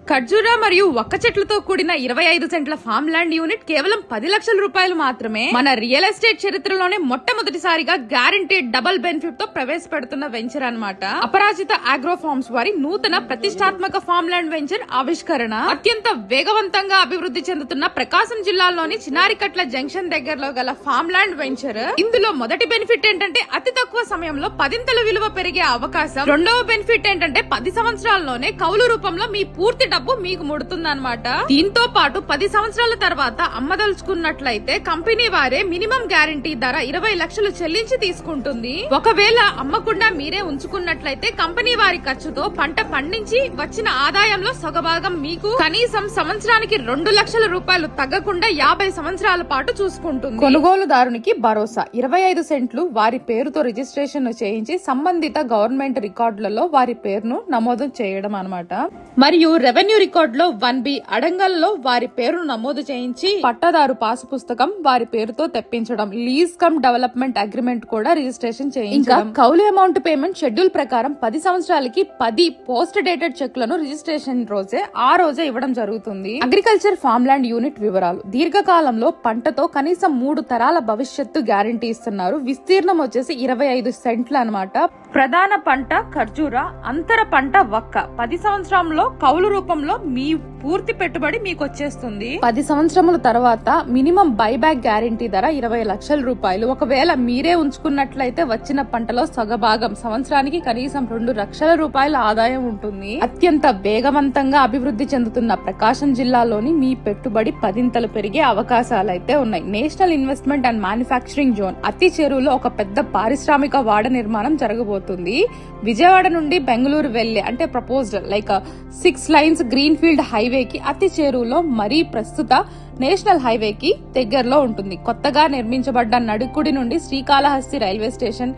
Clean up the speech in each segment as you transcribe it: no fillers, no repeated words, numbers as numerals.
ఖర్జూరా మరియు ఒక్క చెట్లతో కూడిన 25 సెంట్ల ఫామ్ ల్యాండ్ యూనిట్ కేవలం 10 లక్షల రూపాయలు మాత్రమే మన రియల్ ఎస్టేట్ చరిత్రలోనే మొట్టమొదటిసారిగా గ్యారంటీడ్ డబుల్ బెనిఫిట్ తో ప్రవేశపెడుతున్న వెంచర్ అన్నమాట. అపరాజిత ఆగ్రో ఫార్మ్స్ వారి నూతన ప్రతిష్టాత్మక ఫామ్ ల్యాండ్ వెంచర్ ఆవిష్కరణ అత్యంత వేగవంతంగా అభివృద్ధి చెందుతున్న ప్రకాశం జిల్లాలోని చినారికట్ల జంక్షన్ దగ్గరలో గల ఫామ్ ల్యాండ్ వెంచర్. ఇందులో మొదటి బెనిఫిట్ ఏంటంటే అతి తక్కువ సమయంలో 10ంతల విలువ పెరిగే అవకాశం. రెండవ బెనిఫిట్ ఏంటంటే 10 సంవత్సరాల్లోనే కౌలు రూపంలో మీ పూర్తి డబ్బు మీకు ముడుతుందన్నమాట. దీంతో పాటు 10 సంవత్సరాల తర్వాత అమ్మదలుచుకున్నట్లయితే కంపెనీ వారే మినిమం గ్యారంటీ ధర 20 లక్షలు చెల్లించి తీసుకుంటుంది. ఒకవేళ అమ్మకుండా మీరే ఉంచుకున్నట్లయితే కంపెనీ వారి ఖర్చుతో పంట పండించి వచ్చిన ఆదాయంలో సగభాగం మీకు కనీసం సంవత్సరానికి 2 లక్షల రూపాయలు తగ్గకుండా 50 సంవత్సరాల పాటు చూసుకుంటుంది. కొనుగోలుదారునికి భరోసా 25 సెంట్లు వారి పేరుతో రిజిస్ట్రేషన్ చేయించి సంబంధిత గవర్నమెంట్ రికార్డులలో వారి పేరును నమోదు చేయడం అన్నమాట. మరియు రెవెన్యూ రికార్డ్ లో 1B అడంగల్లో వారి పేరును నమోదు చేయించి పట్టాదారు పాసు పుస్తకం వారి పేరుతో తెప్పించడం. లీజ్ కమ్ డెవలప్మెంట్ అగ్రిమెంట్ కూడా రిజిస్ట్రేషన్ చేయించడం. ఇంకా కౌలు అమౌంట్ పేమెంట్ షెడ్యూల్ ప్రకారం 10 సంవత్సరాలకి 10 పోస్ట్ డేటెడ్ చెక్లను రిజిస్ట్రేషన్ ఆ రోజే ఇవ్వడం జరుగుతుంది. అగ్రికల్చర్ ఫామ్ ల్యాండ్ యూనిట్ వివరాలు. దీర్ఘకాలంలో పంటతో కనీసం 3 తరాల భవిష్యత్తు గ్యారంటీ ఇస్తున్నారు. విస్తీర్ణం వచ్చేసి 25 సెంట్లు అన్నమాట. ప్రధాన పంట ఖర్జూరా, అంతర పంట వక్క. 10 సంవత్సరంలో కౌలు రూపంలో మీ పూర్తి పెట్టుబడి మీకు వచ్చేస్తుంది. 10 సంవత్సరముల తర్వాత మినిమం బైబ్యాక్ గ్యారంటీ ధర 20 లక్షల రూపాయలు. ఒకవేళ మీరే ఉంచుకున్నట్లయితే వచ్చిన పంటలో సగభాగం సంవత్సరానికి కనీసం 2 లక్షల రూపాయల ఆదాయం ఉంటుంది. అత్యంత వేగవంతంగా అభివృద్ధి చెందుతున్న ప్రకాశం జిల్లాలోని మీ పెట్టుబడి 10ంతలు పెరిగే అవకాశాలైతే ఉన్నాయి. National investment and manufacturing zone అతి చెరువులో ఒక పెద్ద పారిశ్రామిక వాడ నిర్మాణం జరగబోతుంది. విజయవాడ నుండి బెంగళూరు వెళ్లే అంటే ప్రపోజ్డ్ 6 లైన్స్ గ్రీన్ ఫీల్డ్ హైవేకి అతి చేరువలో మరీ ప్రస్తుత నేషనల్ హైవేకి దగ్గరలో ఉంటుంది. కొత్తగా నిర్మించబడ్డ నడుకుడి నుండి శ్రీకాళహస్తి రైల్వే స్టేషన్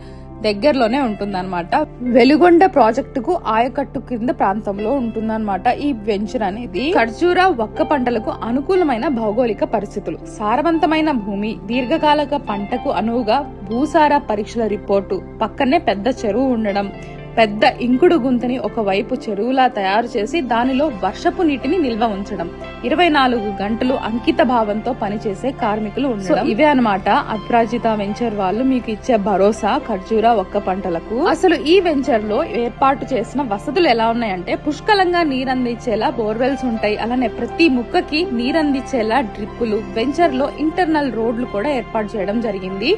దగ్గరలోనే ఉంటుందన్నమాట. వెలుగొండ ప్రాజెక్టుకు ఆయకట్టు కింద ప్రాంతంలో ఉంటుందన్నమాట ఈ వెంచర్ అనేది. ఖర్జూరా ఒక్క పంటలకు అనుకూలమైన భౌగోళిక పరిస్థితులు, సారవంతమైన భూమి, దీర్ఘకాలిక పంటకు అనువుగా భూసార పరీక్షల రిపోర్టు, పక్కనే పెద్ద చెరువు ఉండడం, పెద్ద ఇంకుడు గుంతని ఒకవైపు చెరువులా తయారు చేసి దానిలో వర్షపు నీటిని నిల్వ ఉంచడం, 24 గంటలు అంకిత భావంతో పనిచేసే కార్మికులు ఉండడం. ఇవే అన్నమాట అపరాజిత వెంచర్ వాళ్ళు మీకు ఇచ్చే భరోసా ఖర్జూరా ఒక్క పంటలకు. అసలు ఈ వెంచర్ లో ఏర్పాటు చేసిన వసతులు ఎలా ఉన్నాయంటే పుష్కలంగా నీరందించేలా బోర్వెల్స్ ఉంటాయి. అలానే ప్రతి ముక్కకి నీరందించేలా డ్రిప్పులు, వెంచర్ లో ఇంటర్నల్ రోడ్లు కూడా ఏర్పాటు చేయడం జరిగింది.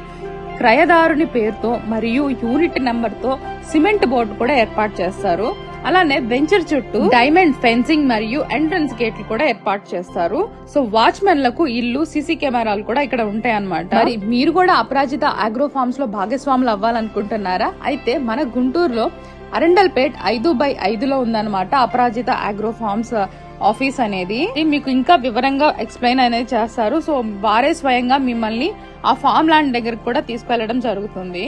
క్రయదారుని పేరుతో మరియు యూనిట్ నెంబర్ తో సిమెంట్ బోర్డు కూడా ఏర్పాటు చేస్తారు. అలానే వెంచర్ చుట్టూ డైమండ్ ఫెన్సింగ్ మరియు ఎంట్రన్స్ గేట్లు కూడా ఏర్పాటు చేస్తారు. సో వాచ్మెన్లకు ఇల్లు, సీసీ కెమెరాలు కూడా ఇక్కడ ఉంటాయి అన్నమాట. మరి మీరు కూడా అపరాజిత ఆగ్రో ఫార్మ్స్ లో భాగస్వాములు అవ్వాలనుకుంటున్నారా? అయితే మన గుంటూరులో అరండల్పేట్ 5/5లో ఉందన్నమాట అపరాజిత ఆగ్రో ఫార్మ్స్ ఆఫీస్ అనేది. మీకు ఇంకా వివరంగా ఎక్స్ప్లెయిన్ అనేది చేస్తారు. సో వారే స్వయంగా మిమ్మల్ని ఆ ఫామ్ ల్యాండ్ దగ్గరకు కూడా తీసుకెళ్లడం జరుగుతుంది.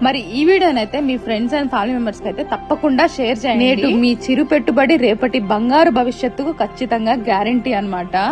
మరి ఈ వీడియోనైతే మీ ఫ్రెండ్స్ అండ్ ఫ్యామిలీ మెంబర్స్ కి అయితే తప్పకుండా షేర్ చేయండి. నేడు మీ చిరు పెట్టుబడి రేపటి బంగారు భవిష్యత్తుకు ఖచ్చితంగా గ్యారంటీ అన్నమాట.